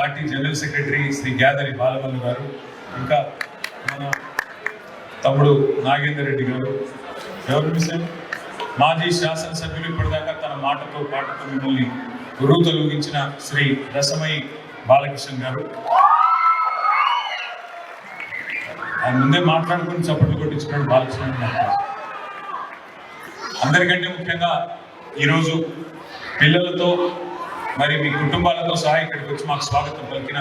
Party general secretary Shri Gyadari Balamallu గారు, ఇంకా మన తమ్ముడు నాగేందర్ రెడ్డి గారు, ఎవరు మిషన్ మాజీ శాసనసభ్యులు ఇప్పటిదాకా తన మాటతో పాటతో మిమ్మల్ని ఉర్రూతలూగించిన శ్రీ రసమయి బాలకృష్ణ గారు, ఆయన ముందే మాట్లాడుకుని చప్పట్లు కొట్టించుకున్నాడు బాలకృష్ణ. అందరికంటే ముఖ్యంగా ఈరోజు పిల్లలతో మరి మీ కుటుంబాలతో సహా ఇక్కడికి వచ్చి మాకు స్వాగతం పలికిన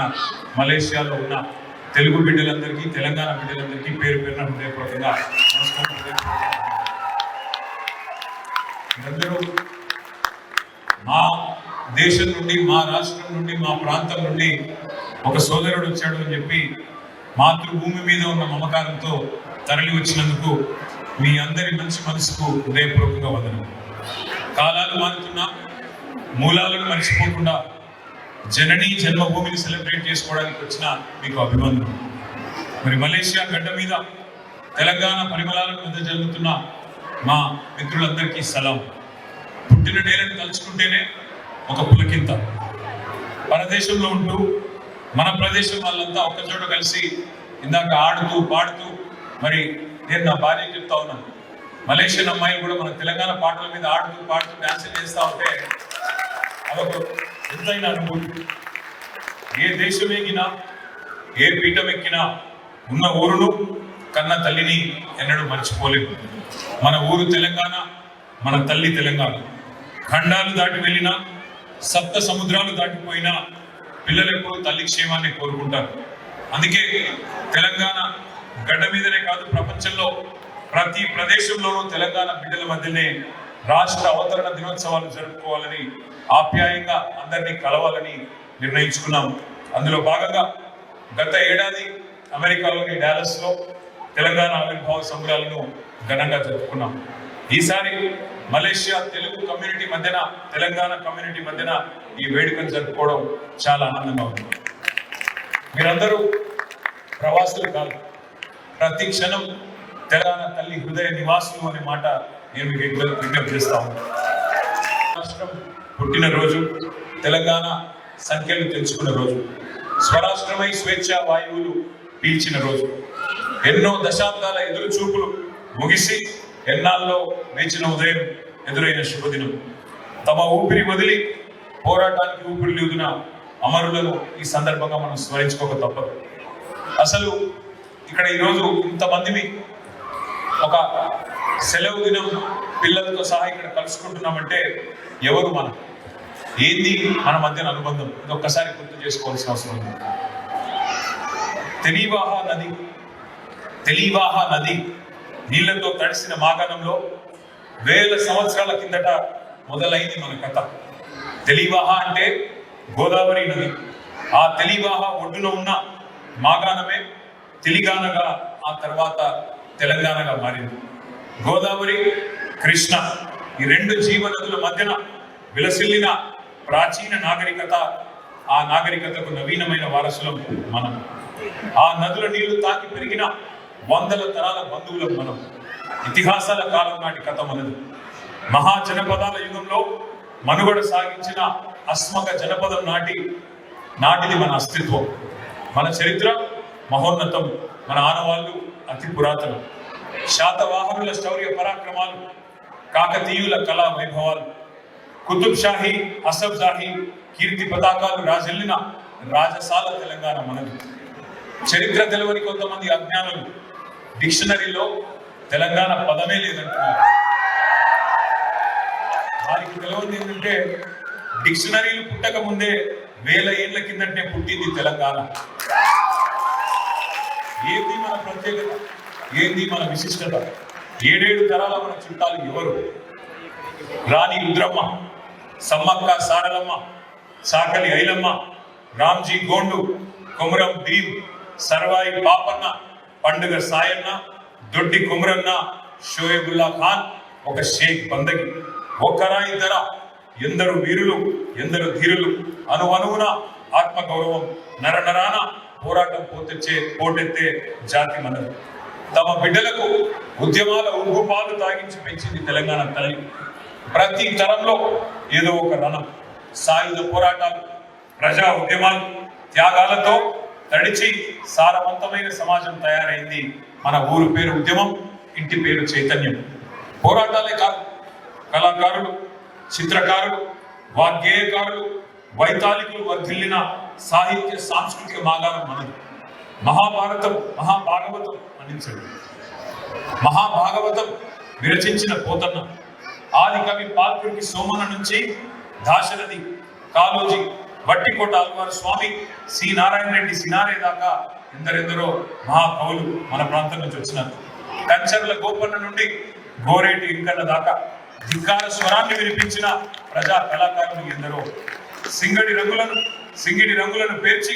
మలేషియాలో ఉన్న తెలుగు బిడ్డలందరికీ, తెలంగాణ బిడ్డలందరికీ పేరు పేరున హృదయపూర్వకంగా నమస్కారం. మీరందరూ మా దేశం నుండి, మా రాష్ట్రం నుండి, మా ప్రాంతం నుండి ఒక సోదరుడు వచ్చాడు అని చెప్పి మాతృభూమి మీద ఉన్న మమకారంతో తరలి వచ్చినందుకు మీ అందరి మంచి మనసుకు హృదయపూర్వకంగా వందనం. కాలాలు మారుతున్నా మూలాలను మర్చిపోకుండా జనని జన్మభూమిని సెలబ్రేట్ చేసుకోవడానికి వచ్చిన మీకు అభివందనం. మరి మలేషియా గడ్డ మీద తెలంగాణ పరిమళాలను మధ్య జరుగుతున్న మా మిత్రులందరికీ సలాం. పుట్టిన నేలను తలుచుకుంటేనే ఒక పులకింత. పరదేశంలో ఉంటూ మన ప్రదేశం వాళ్ళంతా ఒక్కచోట కలిసి ఇందాక ఆడుతూ పాడుతూ, మరి నేను నా భార్యకి చెప్తా ఉన్నాను, మలేషియన్ అమ్మాయిలు కూడా మన తెలంగాణ పాటల మీద ఆడుతూ పాడుతూ డాన్సులు చేస్తూ ఉంటే అదొక ఎంతైనా అనుభూతి. ఏ దేశం ఎక్కినా, ఏ పీఠం ఎక్కినా ఉన్న ఊరును కన్న తల్లిని ఎన్నడూ మర్చిపోలేము. మన ఊరు తెలంగాణ, మన తల్లి తెలంగాణ. ఖండాలు దాటి వెళ్ళినా, సప్త సముద్రాలు దాటిపోయినా పిల్లలు ఎప్పుడు తల్లి క్షేమాన్ని కోరుకుంటారు. అందుకే తెలంగాణ గడ్డ మీదనే కాదు, ప్రపంచంలో ప్రతి ప్రదేశంలోనూ తెలంగాణ బిడ్డల మధ్యనే రాష్ట్ర అవతరణ దినోత్సవాలు జరుపుకోవాలని, ఆప్యాయంగా అందరినీ కలవాలని నిర్ణయించుకున్నాం. అందులో భాగంగా గత ఏడాది అమెరికాలోని డాలస్లో తెలంగాణ ఆవిర్భావ సంబరాలను ఘనంగా జరుపుకున్నాం. ఈసారి మలేషియా తెలుగు కమ్యూనిటీ మధ్యన, తెలంగాణ కమ్యూనిటీ మధ్యన ఈ వేడుకను జరుపుకోవడం చాలా ఆనందంగా ఉంది. మీరందరూ ప్రవాసులు కాదు, ప్రతి క్షణం తెలంగాణ తల్లి హృదయ నివాసులు అనే మాట నేను మీకు విజ్ఞప్తి చేస్తాను. రాష్ట్రం పుట్టినరోజు, తెలంగాణ సంఖ్యలు తెంచుకున్న రోజు, స్వరాష్ట్రమై స్వేచ్ఛా వాయువులు పీల్చిన రోజు, ఎన్నో దశాబ్దాల ఎదురు చూపులు ముగిసి ఎన్నాళ్ళలో వేచిన ఉదయం ఎదురైన శుభదినం. తమ ఊపిరి వదిలి పోరాటానికి ఊపిరి లీదున అమరులను ఈ సందర్భంగా మనం స్మరించుకోక తప్పదు. అసలు ఇక్కడ ఈరోజు ఇంతమందిని ఒక సెలవు దినం పిల్లలతో సహా ఇక్కడ కలుసుకుంటున్నామంటే ఎవరు మనం, ఏంది మన మధ్యన అనుబంధం, ఇది ఒక్కసారి గుర్తు చేసుకోవాల్సిన అవసరం ఉంది. తెలివాహ నది నీళ్లతో తడిసిన మాగాణంలో వేల సంవత్సరాల కిందట మొదలైంది మన కథ. తెలివాహ అంటే గోదావరి నది. ఆ తెలివాహ ఒడ్డున ఉన్న మాగాణమే తెలిగానగా, ఆ తర్వాత తెలంగాణగా మారింది. గోదావరి, కృష్ణ ఈ రెండు జీవనదుల మధ్యన విలసిల్లిన ప్రాచీన నాగరికత. ఆ నాగరికతకు నవీనమైన వారసులం మనం. ఆ నదుల నీళ్లు తాకి పెరిగిన వందల తరాల బంధువులం మనం. ఇతిహాసాల కాలం నాటి కథ మనది. మహాజనపదాల యుగంలో మనుగడ సాగించిన అస్మక జనపదం నాటిది మన అస్తిత్వం. మన చరిత్ర మహోన్నతం, మన ఆనవాళ్ళు అతి పురాతనం. శాతవాహనుల శౌర్య పరాక్రమాలు, కాకతీయుల కళా వైభవాలు, కుతుబ్ షాహీ, అసఫ్ జాహీ కీర్తి పతాకాలు రాజెల్లిన రాజసాల తెలంగాణ మనది. చరిత్ర తెలవని కొంతమంది అజ్ఞానులు డిక్షనరీలో తెలంగాణ పదమే లేదంటున్నారు. వారికి తెలవని ఏంటంటే డిక్షనరీలు పుట్టక ముందే 1000 ఏళ్ల కిందటే పుట్టింది తెలంగాణ. ఏంది మన ప్రత్యేకత, ఏంది మన విశిష్టత, 7 తరాల మన చుట్టాలు ఎవరు? రాణి రుద్రమ్మ, సమ్మక్క సారలమ్మ, సాకలి ఐలమ్మ, రామ్జీ గోండు, కొమరం భీం, సర్వాయి పాపన్న, పండుగ సాయన్న, దొడ్డి కుమరన్న, షోయబుల్లా ఖాన్, ఒక షేక్ బందగి. ఒక్కరా ఇద్దరా, ఎందరు వీరులు, ఎందరు ధీరులు, అనువనువున ఆత్మగౌరవం, నరనరాన పోరాటం పోటెత్తే జాతి మనది. తమ బిడ్డలకు ఉద్యమాల ఉగ్గుపాలు తాగించి పెంచింది తెలంగాణ తల్లి. ప్రతి తరంలో ఏదో ఒక రణం, సాయుధ పోరాటాలు, ప్రజా ఉద్యమాలు, త్యాగాలతో తడిచి సారవంతమైన సమాజం తయారైంది. మన ఊరు పేరు ఉద్యమం, ఇంటి పేరు చైతన్యం. పోరాటాలే కాదు, కళాకారులు, చిత్రకారులు, వాగ్గేయకారులు, వైతాళికులు వర్ధిల్లిన సాహిత్య సాంస్కృతిక మాగాలం మనది. మహాభారతం, మహాభాగవతం అందించండి. మహాభాగవతం విరచించిన పోతన్న, ఆది కవి పాల్కురికి సోమన నుంచి దాశరథి, కాళోజీ, వట్టికోట అల్వారు స్వామి, సి నారాయణ రెడ్డి సినారే దాకా ఎందరెందరో మహాకవులు మన ప్రాంతం నుంచి వచ్చినారు. కంచర్ల గోపన్న నుండి గోరేటి ఇంకన్న దాకా ధిక్కార స్వరాన్ని వినిపించిన ప్రజా కళాకారులు ఎందరో. సింగిడి రంగులను పేర్చి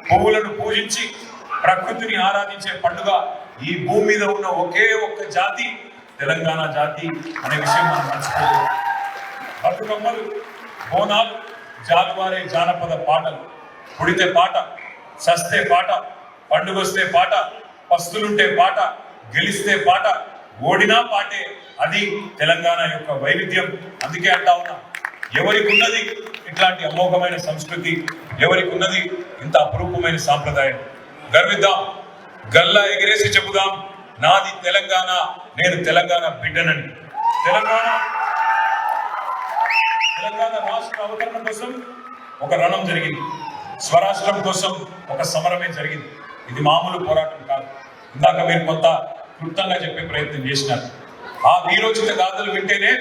పువ్వులను పూజించి ప్రకృతిని ఆరాధించే పండుగ ఈ భూమి మీద ఉన్న ఒకే ఒక్క జాతి తెలంగాణ జాతి అనే విషయం మనం మర్చిపోలేదు. బతుకమ్మలు, బోనాలు, జాలువారే జానపద పాటలు, పుడితే పాట, సస్తే పాట, పండుగొస్తే పాట, పస్తులుంటే పాట, గెలిస్తే పాట, ఓడినా పాటే. అది తెలంగాణ యొక్క వైవిధ్యం. అందుకే అంటా ఉన్నా, ఎవరికి ఉన్నది ఇట్లాంటి అమోఘమైన సంస్కృతి, ఎవరికి ఉన్నది ఇంత అపురూపమైన సాంప్రదాయం. గర్విద్దాం, గల్లా ఎగిరేసి చెబుదాం, నాది తెలంగాణ, నేను తెలంగాణ బిడ్డనని. తెలంగాణ రాష్ట్ర అవతరణ కోసం ఒక రణం జరిగింది, స్వరాష్ట్రం కోసం ఒక సమరమే జరిగింది. ఇది మామూలు పోరాటం కాదు. ఇందాక మీరు కొంత క్లుప్తంగా చెప్పే ప్రయత్నం చేసినారు. ఆ వీరోచిత గాథలు వింటేనే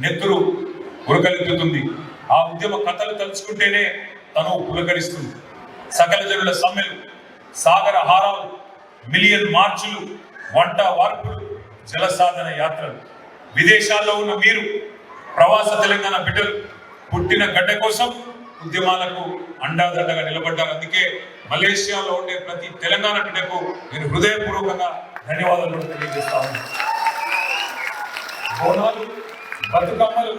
నెత్తురు ఉరకలెత్తుతుంది. ఆ ఉద్యమ కథలు తలుచుకుంటేనే తను పులకరిస్తుంది. సకల జనుల సమ్మెలు, సాగర హారాలు, మిలియన్ మార్చులు, వంట వార్పులు, జల సాధన యాత్రలు. విదేశాల్లో ఉన్న మీరు ప్రవాస తెలంగాణ బిడ్డలు పుట్టిన గడ్డ కోసం ఉద్యమాలకు అండాదండగా నిలబడ్డారు. అందుకే మలేషియాలో ఉండే ప్రతి తెలంగాణ బిడ్డకు నేను హృదయపూర్వకంగా ధన్యవాదాలు తెలియజేస్తా ఉన్నాను. బోనాలు, బతుకమ్మలు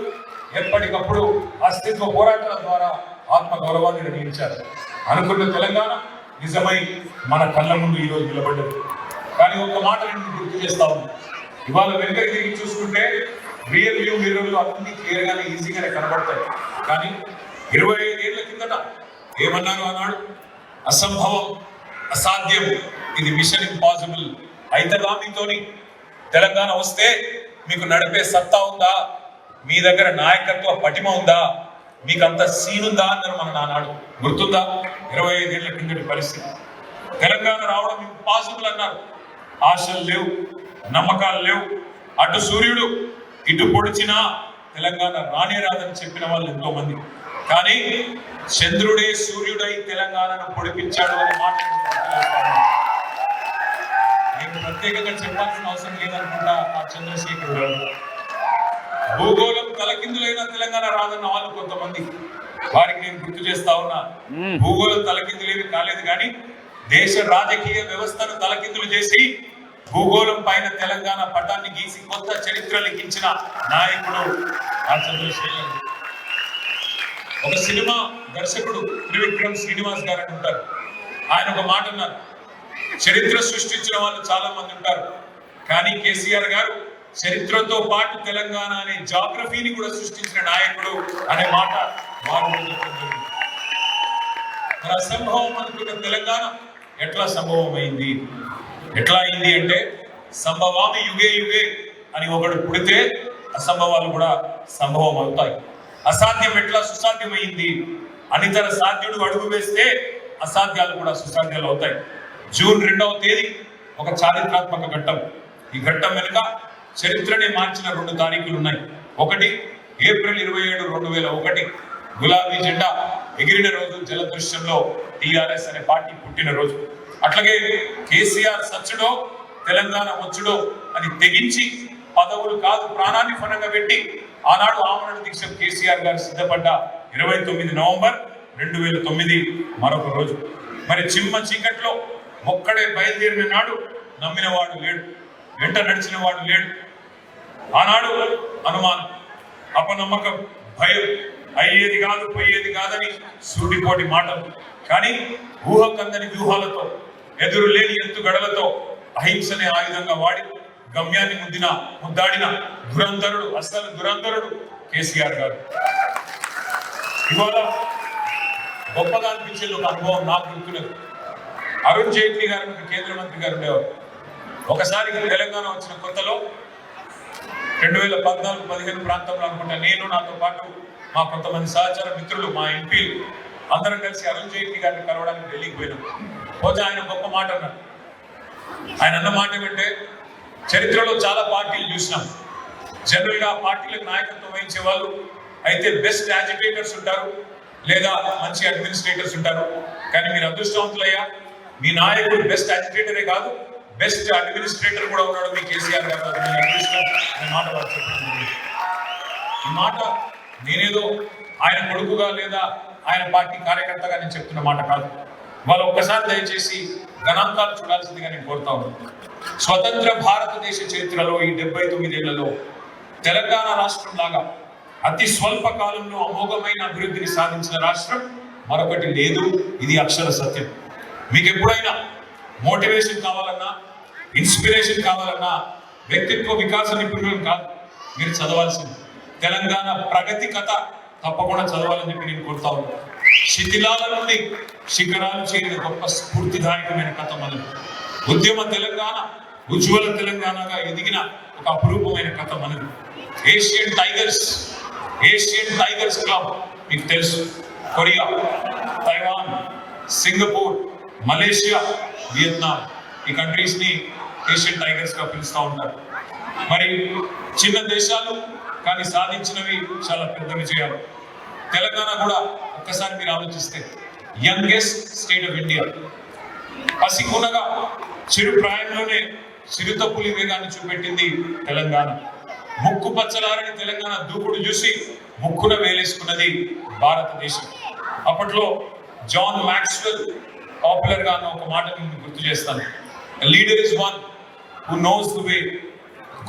ఎప్పటికప్పుడు అస్తిత్వ పోరాటాల ద్వారా ఆత్మ గౌరవాన్ని నిర్ణయించారు. అనుకున్న తెలంగాణ నిజమై మన కళ్ళ ముందు ఈరోజు నిలబడ్డది. కానీ ఒక మాట నేను గుర్తు చేస్తా ఉన్నాను. ఇవాళ వెనుకకి తిరిగి చూసుకుంటే రియల్ వ్యూ హీరోలు అన్ని క్లియర్గానే ఈజీగానే కనబడతాయి. కానీ 25 ఏళ్ల కిందట ఏమన్నారు ఆనాడు? అసంభవం, అసాధ్యం, ఇది మిషన్ ఇంపాసిబుల్. అయితేగా మీతోని తెలంగాణ వస్తే మీకు నడిపే సత్తా ఉందా, మీ దగ్గర నాయకత్వ పటిమ ఉందా, మీకు అంత సీన్ ఉందా అన్నారు మన నానాడు. గుర్తుందా? 25 ఏళ్ల కిందటి పరిస్థితి. తెలంగాణ రావడం ఇంపాసిబుల్ అన్నారు. ఆశలు లేవు, నమ్మకాలు లేవు. అటు సూర్యుడు ఇటు పొడిచినా తెలంగాణ రానే రాదని చెప్పిన వాళ్ళు ఎంతో మంది. కానీ చంద్రుడే సూర్యుడై తెలంగాణను పొడిపించాడు అనే మాట నేను ప్రత్యేకంగా చెప్పాల్సిన అవసరం లేదనుకుంటా. ఆ చంద్రశేఖరుడు భూగోళం తలకిందులైన తెలంగాణ రాదన్న వాళ్ళు కొంతమంది, వారికి నేను గుర్తు చేస్తా ఉన్నా. భూగోళం తలకిందులేవి కాలేదు, కానీ దేశ రాజకీయ వ్యవస్థను తలకిందులు చేసి భూగోళం పైన తెలంగాణ పటాన్ని గీసి కొత్త చరిత్ర లిఖించిన నాయకుడు ఆ చంద్రశేఖరుడు. ఒక సినిమా దర్శకుడు త్రివిక్రమ్ శ్రీనివాస్ గారు అని ఉంటారు. ఆయన ఒక మాట అన్నారు, చరిత్ర సృష్టించిన వాళ్ళు చాలా మంది ఉంటారు, కానీ కేసీఆర్ గారు చరిత్రతో పాటు తెలంగాణ అనే జాగ్రఫీని కూడా సృష్టించిన నాయకుడు అనే మాట వారు. అసంభవం అనుకున్న తెలంగాణ ఎట్లా సంభవం అయింది? ఎట్లా అయింది అంటే, సంభవామి యుగే యుగే అని ఒకడు పుడితే అసంభవాలు కూడా సంభవం అవుతాయి. అసాధ్యం ఎట్లా సుసాధ్యమైంది? అనితర సాధ్యుడు అడుగు వేస్తే అసాధ్యాలు కూడా సుసాధ్యాలు అవుతాయి. జూన్ 2వ తేదీ ఒక చారిత్రాత్మక ఘట్టం. ఈ ఘట్టం వెనుక చరిత్రనే మార్చిన 2 తారీఖులు ఉన్నాయి. ఒకటి ఏప్రిల్ 27, 2001 గులాబీ జెండా ఎగిరిన రోజు, జలదృశ్యంలో టిఆర్ఎస్ అనే పార్టీ పుట్టిన రోజు. అట్లాగే కేసీఆర్ సచ్చుడో తెలంగాణ వచ్చుడో అని తెగించి పదవులు కాదు ప్రాణాన్ని ఫలంగా పెట్టి ఆనాడు ఆమరణ దీక్ష కేసీఆర్ గారు సిద్ధపడ్డ 29 నవంబర్ 2009 మరొక రోజు. మరి చిమ్మ చీకట్లో ఒక్కడే బయలుదేరిన నాడు నమ్మినవాడు లేడు, వెంట నడిచిన వాడు లేడు. ఆనాడు అనుమానం, అపనమ్మకం, భయం, అయ్యేది కాదు పోయేది కాదని సూటిపోటి మాటలు. కానీ ఊహకందని వ్యూహాలతో, ఎదురు లేని ఎత్తుగడలతో అహింసనే ఆయుధంగా వాడి గమ్యాన్ని ముద్దాడిన దురంధరుడు, అసలు దురంధరుడు కేసీఆర్ గారు. ఇవాళ గొప్పగా అనిపించేది ఒక అనుభవం నాకు గుర్తున్నది. అరుణ్ జైట్లీ గారు ఒక కేంద్ర మంత్రి గారు ఉండేవారు. ఒకసారి తెలంగాణ వచ్చిన కొత్తలో 2014-15 ప్రాంతంలో అనుకుంటా, నేను నాతో పాటు మా కొంతమంది సహచర మిత్రులు, మా ఎంపీలు అందరం కలిసి అరుణ్ జైట్లీ గారిని కలవడానికి ఢిల్లీకి పోయినాం. పోతే ఆయన గొప్ప మాట అన్నారు. ఆయన అన్న మాట ఏమంటే, చరిత్రలో చాలా పార్టీలు చూసినాం. జనరల్ గా పార్టీలకు నాయకత్వం వహించే వాళ్ళు అయితే బెస్ట్ యాజిటేటర్స్ ఉంటారు, లేదా మంచి అడ్మినిస్ట్రేటర్స్ ఉంటారు. కానీ మీరు అదృష్టవంతులయ్యా, మీ నాయకుడు బెస్ట్ యాజిటేటరే కాదు, బెస్ట్ అడ్మినిస్ట్రేటర్ కూడా ఉన్నాడు మీ కేసీఆర్ గారు. అనే మాట వాళ్ళు చెప్పడం. ఈ మాట నేనేదో ఆయన కొడుకుగా లేదా ఆయన పార్టీ కార్యకర్తగా నేను చెప్తున్న మాట కాదు. వాళ్ళు ఒక్కసారి దయచేసి గణాంకాలు చూడాల్సిందిగా నేను కోరుతా ఉన్నాను. స్వతంత్ర భారతదేశ చరిత్రలో ఈ 79 ఏళ్లలో తెలంగాణ రాష్ట్రం లాగా అతి స్వల్ప కాలంలో అమోఘమైన అభివృద్ధిని సాధించిన రాష్ట్రం మరొకటి లేదు. ఇది అక్షర సత్యం. మీకు ఎప్పుడైనా మోటివేషన్ కావాలన్నా, ఇన్స్పిరేషన్ కావాలన్నా వ్యక్తిత్వ వికాస నిపుణులు కాదు, మీరు చదవాల్సింది తెలంగాణ ప్రగతి కథ తప్పకుండా చదవాలని చెప్పి నేను కోరుతా ఉన్నాను. శిథిలాల నుండి శిఖరాలు చేరిన గొప్ప స్ఫూర్తిదాయకమైన కథ మనది. ఉద్యమ తెలంగాణ ఉజ్వల తెలంగాణగా ఎదిగిన ఒక అపురూపమైన కథ మనది. ఏషియన్ టైగర్స్ క్లబ్ మీకు తెలుసు. Korea, Taiwan, Singapore, Malaysia, Vietnam, ఈ కంట్రీస్ ని ఏషియన్ టైగర్స్ గా పిలుస్తూ ఉంటారు. మరి చిన్న దేశాలు కానీ సాధించినవి చాలా పెద్ద విజయాలు. తెలంగాణ కూడా ఒక్కసారి మీరు ఆలోచిస్తే యంగెస్ట్ స్టేట్ ఆఫ్ ఇండియా. పసికునగా చిరు ప్రాయంలోనే చిరుతపులి వేగాన్ని చూపెట్టింది తెలంగాణ. ముక్కు పచ్చలారని తెలంగాణ దూకుడు చూసి ముక్కున వేలేసుకున్నది భారతదేశం. అప్పట్లో జాన్ మ్యాక్స్వెల్ పాపులర్ గా అన్న ఒక మాట నేను గుర్తు చేస్తాను. Leader is one who knows the way,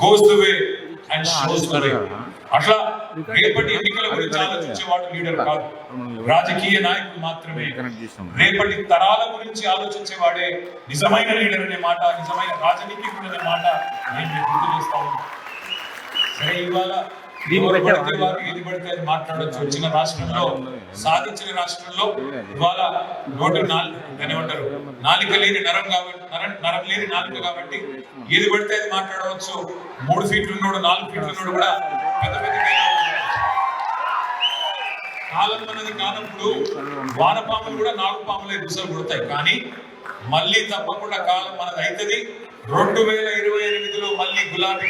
goes the way and shows the way. అట్లా రేపటి ఎన్నికల గురించి ఆలోచించేవాడు లీడర్ కాదు, రాజకీయ నాయకుడు మాత్రమే. రేపటి తరాల గురించి ఆలోచించేవాడే నిజమైన లీడర్ అనే మాట, నిజమైన రాజనీతికుడు అనే మాట నేను గుర్తు చేస్తా ఉన్నాను. సరే, ఇవాళ ఏది పడితే అది మాట్లాడచ్చు. వచ్చిన రాష్ట్రంలో, సాధించిన రాష్ట్రంలో ఇవాళ ఏమంటారు, నాలిక లేని నరం కాబట్టి, నరం లేని నాలుక కాబట్టి ఏది పడితే అది మాట్లాడవచ్చు. 3 ఫీట్లు ఉన్నాడు, 4 ఫీట్లు ఉన్నాడు కూడా పెద్ద పెద్ద కాలం అన్నది కానప్పుడు వానపాములు కూడా నాగుపాములే బుసలు కొడతాయి. కానీ మళ్ళీ తప్పకుండా కాలం మనది అవుతుంది. 2028లో మళ్ళీ గులాబీ